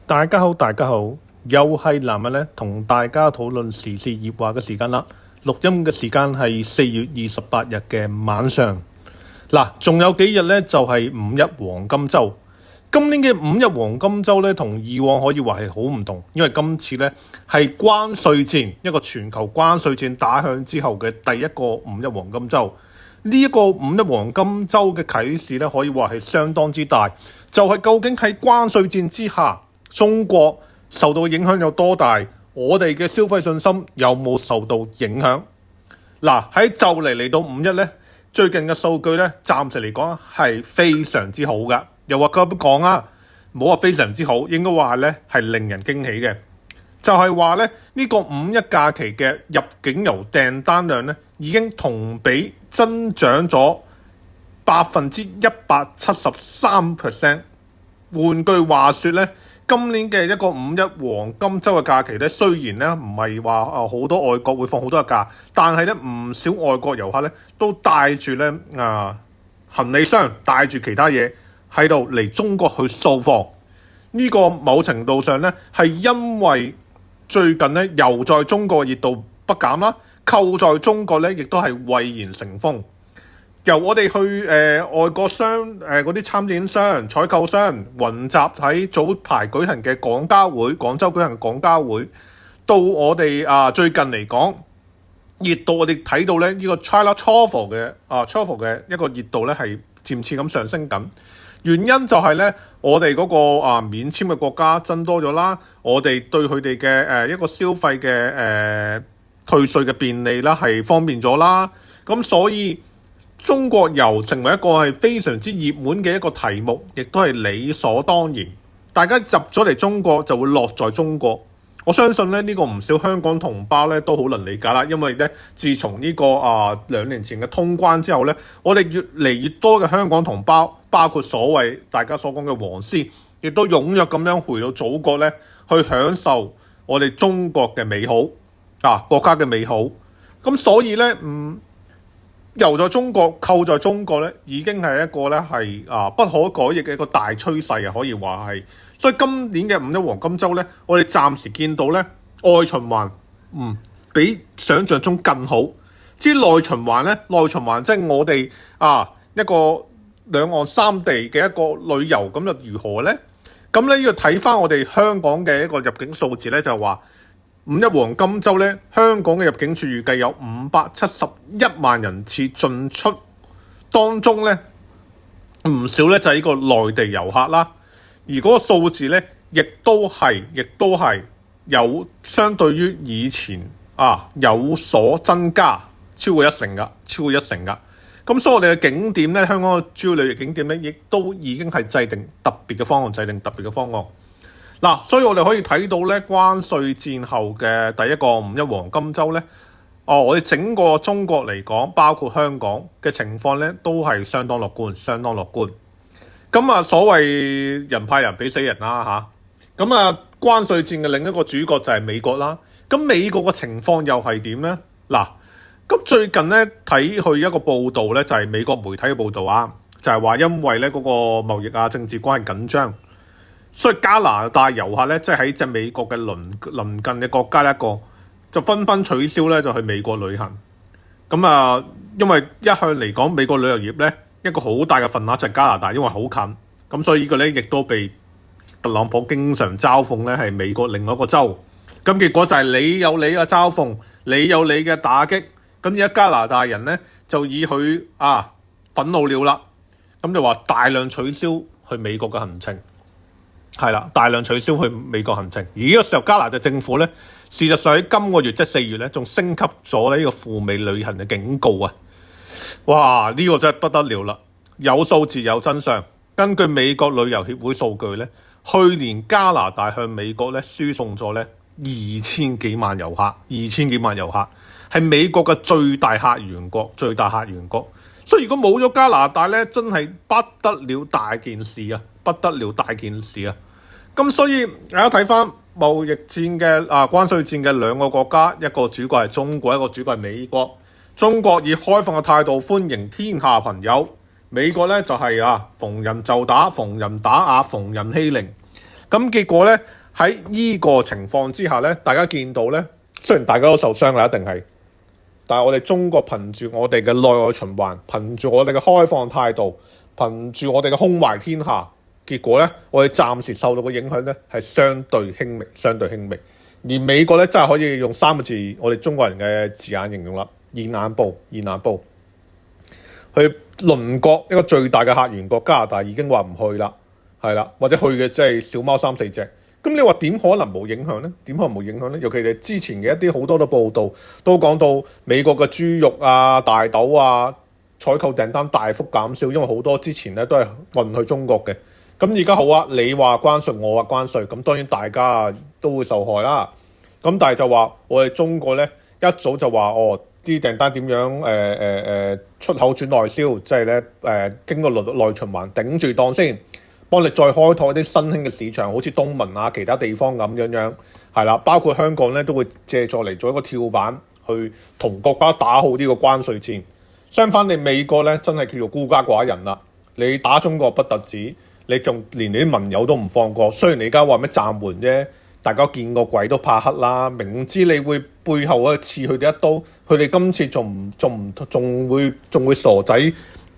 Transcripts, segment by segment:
大家好，又係男人咧，同大家討論時事熱話嘅時間啦。錄音嘅時間係4月28日嘅晚上。嗱，仲有幾日咧就係五一黃金週。今年嘅五一黃金週咧，同以往可以話係好唔同，因為今次咧係關稅戰，一個全球關稅戰打響之後嘅第一個五一黃金週。呢一個五一黃金週嘅啟示咧，可以話係相當之大。就係究竟喺關稅戰之下，中國受到影響有多大？我哋嘅消費信心有冇受到影響？嗱，喺就嚟到五一咧，最近嘅數據咧，暫時嚟講係非常之好㗎。又話咁講啊，唔好話非常之好，應該話咧係令人驚喜嘅。就係話咧，呢個五一假期嘅入境遊訂單量咧，已經同比增長咗173%。換句話說咧，今年嘅一個五一黃金週嘅假期咧，雖然咧唔係話好多外國會放好多日假，但係咧唔少外國遊客咧都帶住咧行李箱，帶住其他嘢喺度嚟中國去掃貨。呢個某程度上咧係因為最近咧油在中國熱度不減啦，購在中國咧亦都係蔚然成風。由我哋去外國商嗰啲參展商、採購商雲集喺早排舉行嘅廣州舉行嘅廣交會，到我哋最近嚟講熱度，我哋睇到咧呢個 China Travel 嘅一個熱度咧係漸次咁上升緊。原因就係咧我哋嗰個免簽嘅國家增多咗啦，我哋對佢哋嘅一個消費嘅退稅嘅便利啦係方便咗啦，咁所以中國遊成為一個係非常之熱門嘅一個題目，亦都係理所當然。大家入咗嚟中國就會落在中國。我相信咧呢個唔少香港同胞咧都好能理解啦，因為咧自從呢個2年前嘅通關之後咧，我哋越嚟越多嘅香港同胞，包括所謂大家所講嘅黃絲，亦都踴躍咁樣回到祖國咧，去享受我哋中國嘅美好國家嘅美好。咁所以咧遊在中國、購在中國咧，已經係一個咧係不可改逆嘅一個大趨勢啊，可以話係。所以今年嘅五一黃金週咧，我哋暫時見到咧外循環比想像中更好。至於內循環咧，內循環即係我哋一個兩岸三地嘅一個旅遊，咁又如何咧？咁咧要睇翻我哋香港嘅一個入境數字咧，就係話五一黃金週咧，香港嘅入境處預計有571萬人次進出，當中咧唔少咧就係呢個內地遊客啦。而嗰個數字咧，亦都係有相對於以前有所增加，超過一成噶。咁所以我哋嘅景點咧，香港嘅主要旅遊景點咧，亦都已經係制定特別嘅方案。所以我哋可以睇到咧，關稅戰後嘅第一個五一黃金週咧，我哋整個中國嚟講，包括香港嘅情況咧，都係相當樂觀。咁所謂人派人比死人啦嚇。咁關稅戰嘅另一個主角就係美國啦。咁美國嘅情況又係點咧？咁最近咧睇佢一個報導咧，就係美國媒體嘅報導就係話因為咧嗰個貿易政治關係緊張，所以加拿大遊客咧，即係喺隻美國嘅鄰近嘅國家一個，就紛紛取消咧就去美國旅行。咁因為一向嚟講美國旅遊業咧一個好大嘅份額就係加拿大，因為好近，咁所以呢個咧亦都被特朗普經常嘲諷咧係美國另外一個州。咁結果就係你有你嘅嘲諷，你有你嘅打擊。咁而家加拿大人咧就以佢憤怒了啦，咁就話大量取消去美國嘅行程。係啦，大量取消去美國行程。而呢個時候加拿大政府咧，事實上喺今個月即係4月咧，仲升級咗呢個赴美旅行嘅警告啊！哇，呢個真係不得了啦！有數字有真相。根據美國旅遊協會數據咧，去年加拿大向美國咧輸送咗咧2000幾萬遊客，係美國嘅最大客源國。所以如果冇咗加拿大咧，真係不得了大件事啊！咁所以大家睇翻貿易戰嘅關稅戰嘅兩個國家，一個主角係中國，一個主角係美國。中國以開放嘅態度歡迎天下朋友，美國咧就係逢人就打，逢人打壓，逢人欺凌。咁結果咧喺呢個情況之下咧，大家見到咧，雖然大家都受傷啦，一定係，但係我哋中國憑住我哋嘅內外循環，憑住我哋嘅開放態度，憑住我哋嘅胸懷天下，結果咧我哋暫時受到嘅影響咧係相對輕微，相對輕微。而美國咧真係可以用3個字，我哋中國人嘅字眼形容啦，現眼報，現眼報。去鄰國一個最大嘅客源國加拿大已經話唔去啦，係啦，或者去嘅即係小貓3-4隻。咁你話點可能冇影響呢？點可能冇影響呢？尤其係之前嘅一啲好多嘅報道都講到美國嘅豬肉啊、大豆啊採購訂單大幅減少，因為好多之前咧都係運去中國嘅。咁而家好啊，你話關稅，我話關稅，咁當然大家都會受害啦。咁但係就話我哋中國咧一早就話啲訂單點樣出口轉內銷，即係咧經過內循環頂住檔先，幫你再開拓啲新興嘅市場，好似東盟啊其他地方咁樣係啦，包括香港咧都會借助嚟做一個跳板，去同國家打好呢個關稅戰。相反，你美國咧真係叫做孤家寡人啦，你打中國不特止，你仲連你啲盟友都唔放過。雖然你而家話咩暫緩啫。大家見過鬼都怕黑啦，明知你會背後刺佢哋一刀，佢哋今次仲會傻仔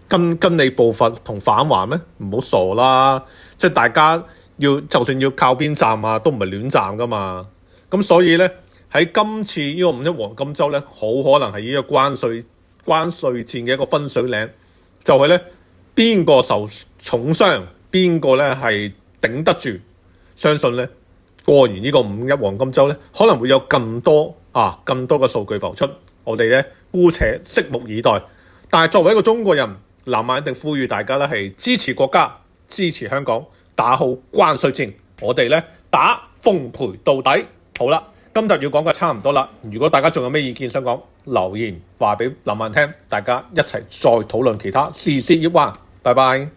跟你步伐同返還咩？唔好傻啦！即係大家就算要靠邊站啊，都唔係亂站噶嘛。咁所以咧喺今次呢個五一黃金週咧，好可能係呢個關稅戰嘅一個分水嶺，就係咧邊個受重傷，邊個咧係頂得住，相信咧。過完呢個五一黃金週咧，可能會有更多嘅數據浮出，我哋咧姑且拭目以待。但係作為一個中國人，南晚一定呼籲大家咧係支持國家、支持香港，打好關稅戰。我哋咧打奉陪到底。好啦，今日要講嘅差唔多啦。如果大家仲有咩意見想講，留言話俾南晚聽，大家一齊再討論其他時事要話。拜拜。